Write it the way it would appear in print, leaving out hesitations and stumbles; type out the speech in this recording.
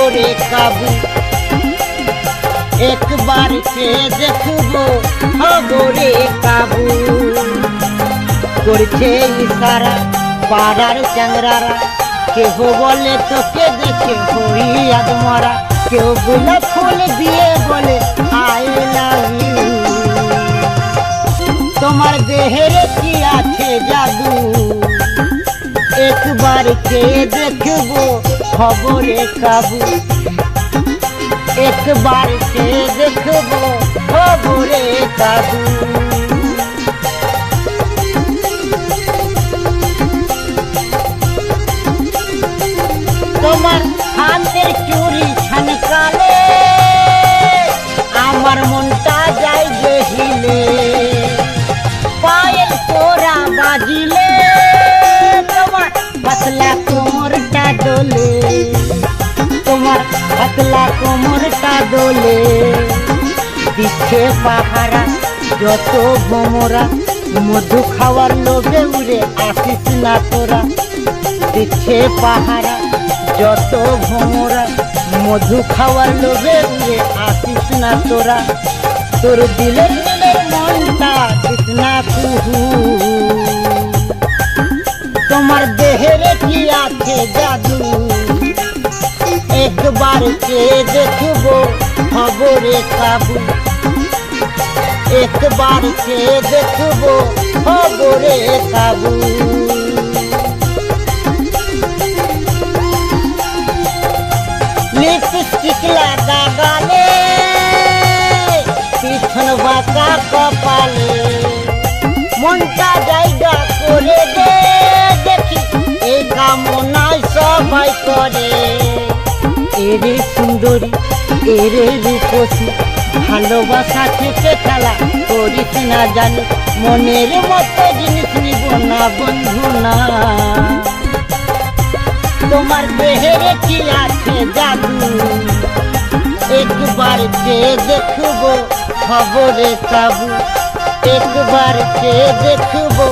খবরে কাবু। একবার কে দেখবো খবরে কাবু। করছে ইশারা পাড়ার চ্যাংরারা, কেহ বলে তোকে দেখে হই আদমরা, কেউ গোলাপ ফুল দিয়ে বলে আই লাভ ইউ। তোমার দেহের কি আছে জাদু, একবার কে দেখবো খবরে কাবু। একবার কে দেখবো খবরে কাবু। তোমার হাতের চুরি ছানকালে আমার মনটা যায় যে হিলে। পায়ের তোরা বাজিলে তোমার পাতলা কোমরটা দোলে। তোমার পাতলা কোমরটা দোলে। দিচ্ছে পাহারা যত ভোমরা, মধু খাওয়ার লোভে উড়ে আসিস না তোরা। দিচ্ছে পাহারা যত ভোমরা, মধু খাওয়ার লোভে উড়ে আসিস না তোরা। তোর দিলের মনটা দিস না কুহু। তোমার দেহের কি আছে জাদু, একবার কে দেখবো খবরে কাবু। একবার কে দেখবো খবরে কাবু। লিপস্টিক লাগা গালে, পিছন বাঁকা কপালে, মনটা জায়গা করে দে দেখি এই কামনায় সবাই করে। এরে সুন্দরী এরে রূপসী, ভালোবাসা থেকে খেলা করিস না জানি, মনের মতো জিনিস নিব না বন্ধু না। তোমার দেহের কি আছে জাদু, একবার কে দেখবো খবরে কাবু। একবার কে দেখবো